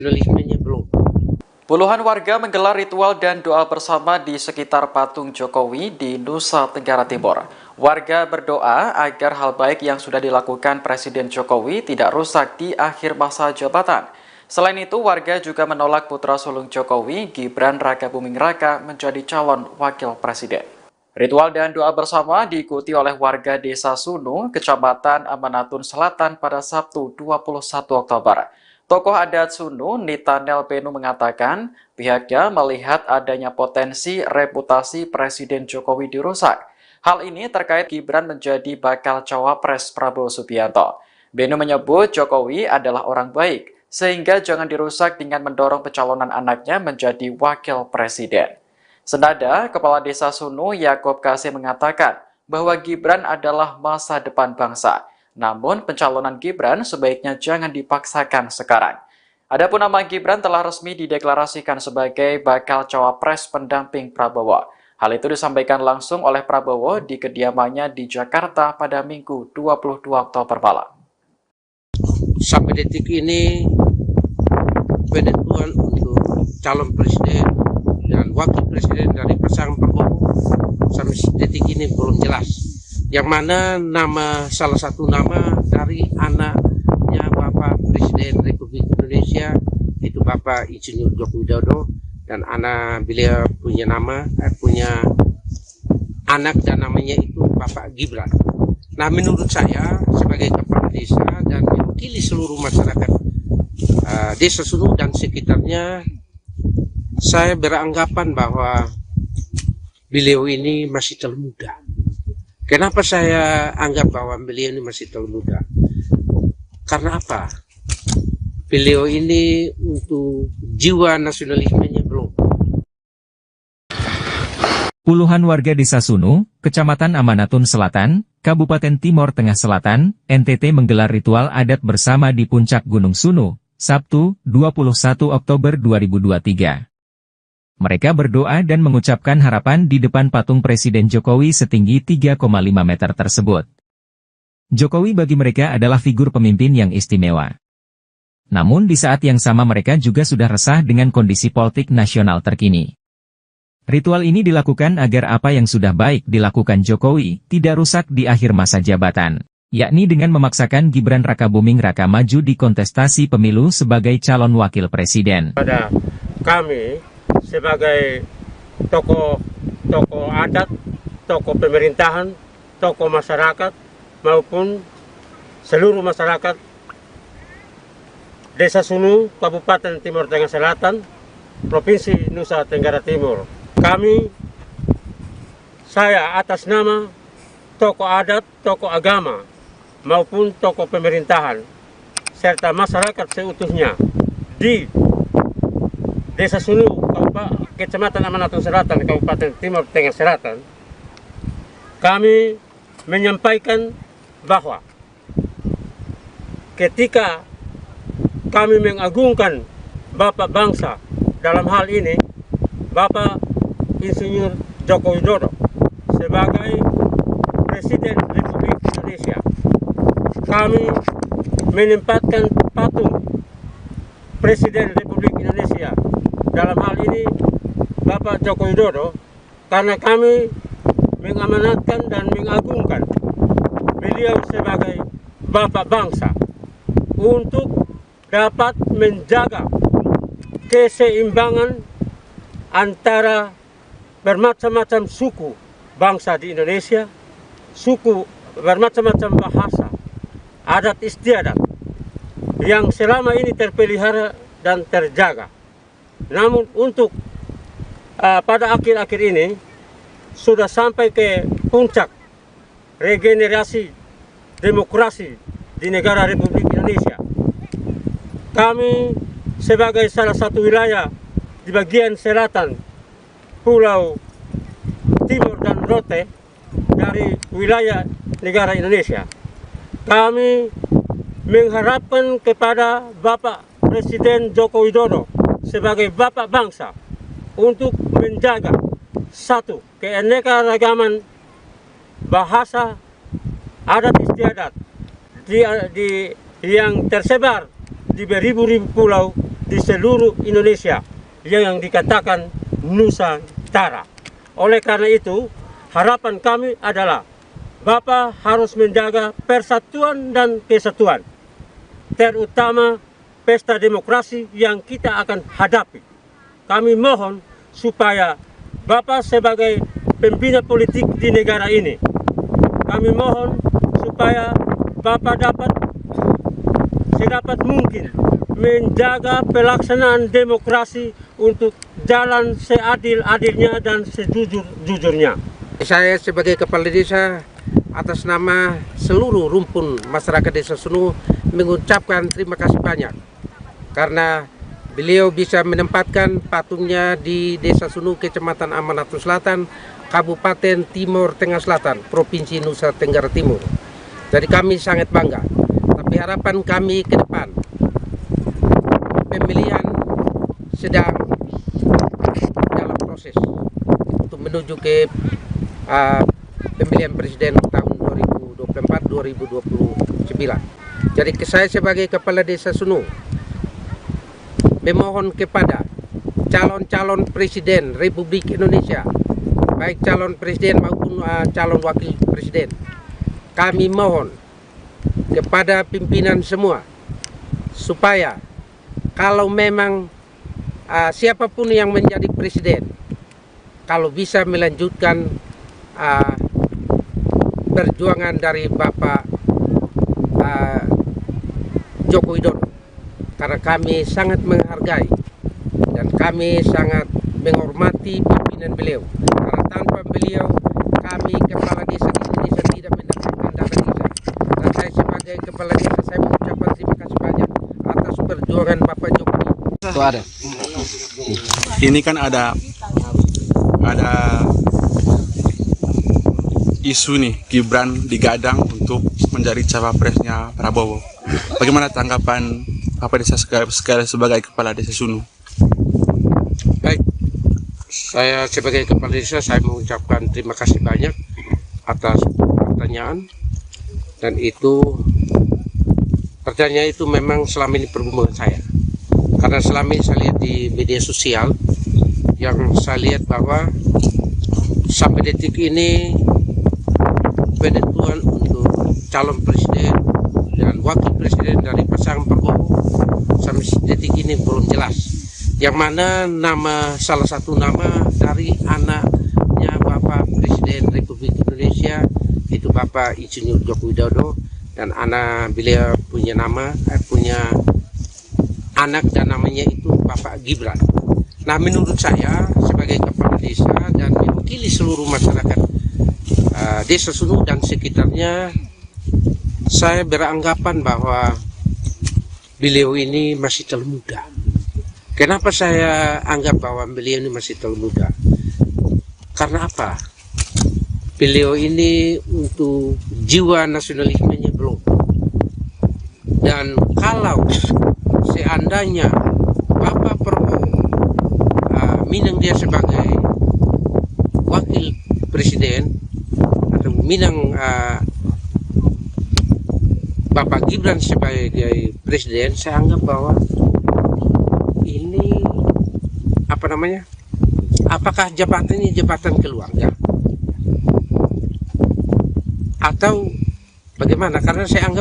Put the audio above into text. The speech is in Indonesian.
Nasionalismenya belum. Puluhan warga menggelar ritual dan doa bersama di sekitar patung Jokowi di Nusa Tenggara Timur. Warga berdoa agar hal baik yang sudah dilakukan Presiden Jokowi tidak rusak di akhir masa jabatan. Selain itu, warga juga menolak putra sulung Jokowi, Gibran Rakabuming Raka, menjadi calon wakil presiden. Ritual dan doa bersama diikuti oleh warga Desa Sunu, Kecamatan Amanatun Selatan pada Sabtu 21 Oktober. Tokoh adat Sunu, Nitanel Penu mengatakan pihaknya melihat adanya potensi reputasi Presiden Jokowi dirusak. Hal ini terkait Gibran menjadi bakal cawapres Prabowo Subianto. Benu menyebut Jokowi adalah orang baik, sehingga jangan dirusak dengan mendorong pencalonan anaknya menjadi wakil presiden. Senada, Kepala Desa Sunu, Yakob Kasih mengatakan bahwa Gibran adalah masa depan bangsa. Namun, pencalonan Gibran sebaiknya jangan dipaksakan sekarang. Adapun nama Gibran telah resmi dideklarasikan sebagai bakal cawapres pendamping Prabowo. Hal itu disampaikan langsung oleh Prabowo di kediamannya di Jakarta pada Minggu 22 Oktober malam. Sampai detik ini penentuan untuk calon presiden dan wakil presiden dari pasangan Prabowo sampai detik ini belum jelas. Yang mana salah satu nama dari anaknya Bapak Presiden Republik Indonesia, itu Bapak Insinyur Joko Widodo, dan beliau punya anak dan namanya itu Bapak Gibran. Nah, menurut saya sebagai kepala desa dan mewakili seluruh masyarakat Desa Sunu dan sekitarnya, saya beranggapan bahwa beliau ini masih terlalu muda. Kenapa saya anggap bahwa beliau ini masih terlalu muda? Karena apa? Beliau ini untuk jiwa nasionalismenya belum. Puluhan warga Desa Sunu, Kecamatan Amanatun Selatan, Kabupaten Timor Tengah Selatan, NTT menggelar ritual adat bersama di puncak Gunung Sunu, Sabtu, 21 Oktober 2023. Mereka berdoa dan mengucapkan harapan di depan patung Presiden Jokowi setinggi 3,5 meter tersebut. Jokowi bagi mereka adalah figur pemimpin yang istimewa. Namun di saat yang sama mereka juga sudah resah dengan kondisi politik nasional terkini. Ritual ini dilakukan agar apa yang sudah baik dilakukan Jokowi tidak rusak di akhir masa jabatan, yakni dengan memaksakan Gibran Rakabuming Raka maju di kontestasi pemilu sebagai calon wakil presiden. Pada kami sebagai tokoh adat, tokoh pemerintahan, tokoh masyarakat, maupun seluruh masyarakat Desa Sunu, Kabupaten Timor Tengah Selatan, Provinsi Nusa Tenggara Timur. Saya atas nama tokoh adat, tokoh agama, maupun tokoh pemerintahan, serta masyarakat seutuhnya di Desa Sunu, Kecamatan Amanatun Selatan, Kabupaten Timor Tengah Selatan, kami menyampaikan bahwa ketika kami mengagungkan Bapak bangsa, dalam hal ini Bapak Insinyur Joko Widodo sebagai Presiden Republik Indonesia, kami menempatkan patung Presiden Republik Indonesia, dalam hal ini Bapak Joko Widodo, karena kami mengamanatkan dan mengagungkan beliau sebagai Bapak bangsa untuk dapat menjaga keseimbangan antara bermacam-macam suku bangsa di Indonesia, suku bermacam-macam bahasa, adat istiadat yang selama ini terpelihara dan terjaga. Namun untuk pada akhir-akhir ini sudah sampai ke puncak regenerasi demokrasi di negara Republik Indonesia. Kami sebagai salah satu wilayah di bagian selatan Pulau Timor dan Rote dari wilayah negara Indonesia, kami mengharapkan kepada Bapak Presiden Joko Widodo sebagai Bapak bangsa untuk menjaga satu, keanekaragaman bahasa, adat istiadat yang tersebar di beribu-ribu pulau di seluruh Indonesia yang dikatakan Nusantara. Oleh karena itu, harapan kami adalah Bapak harus menjaga persatuan dan kesatuan, terutama pesta demokrasi yang kita akan hadapi. Kami mohon supaya Bapak sebagai pembina politik di negara ini, kami mohon supaya Bapak dapat sedapat mungkin menjaga pelaksanaan demokrasi untuk jalan seadil-adilnya dan sejujur-jujurnya. Saya sebagai kepala desa atas nama seluruh rumpun masyarakat Desa Sunu mengucapkan terima kasih banyak karena beliau bisa menempatkan patungnya di Desa Sunu, Kecamatan Amanatun Selatan, Kabupaten Timur Tengah Selatan, Provinsi Nusa Tenggara Timur. Jadi kami sangat bangga. Tapi harapan kami ke depan, pemilihan sedang dalam proses untuk menuju ke pemilihan presiden tahun 2024-2029. Jadi saya sebagai kepala Desa Sunu memohon kepada calon-calon presiden Republik Indonesia, baik calon presiden maupun calon wakil presiden, kami mohon kepada pimpinan semua supaya kalau memang siapapun yang menjadi presiden, kalau bisa melanjutkan perjuangan dari Bapak Joko Widodo, karena kami sangat menghargai dan kami sangat menghormati pimpinan beliau, karena tanpa beliau kami kepala desa di Indonesia tidak mendapatkan dana desa. Dan saya sebagai kepala desa, saya mengucapkan terima kasih banyak atas perjuangan Bapak Jokowi. Itu ada. Ini kan ada isu nih, Gibran digadang untuk menjadi cawapresnya Prabowo. Bagaimana tanggapan Bapak Desa sekali sebagai kepala Desa Sunu? Baik, saya sebagai kepala desa saya mengucapkan terima kasih banyak atas pertanyaan, dan itu pertanyaan itu memang selama ini pergumulan saya, karena selama ini saya lihat di media sosial yang saya lihat bahwa sampai detik ini penentuan untuk calon presiden dan wakil presiden dari pasangan Prabowo sampai detik ini belum jelas. Yang mana salah satu nama dari anaknya Bapak Presiden Republik Indonesia, itu Bapak Insinyur Joko Widodo, dan anak beliau punya anak dan namanya itu Bapak Gibran. Nah, menurut saya sebagai kepala desa dan mewakili seluruh masyarakat Desa Sunu dan sekitarnya, saya beranggapan bahwa beliau ini masih terlalu muda. Kenapa saya anggap bahwa beliau ini masih terlalu muda? Karena apa? Beliau ini untuk jiwa nasionalismenya belum. Dan kalau seandainya Bapak Prabowo minang dia sebagai wakil presiden, atau minang Bapak Gibran sebagai presiden, saya anggap bahwa ini apakah jabatan ini jabatan keluarga atau bagaimana? Karena saya anggap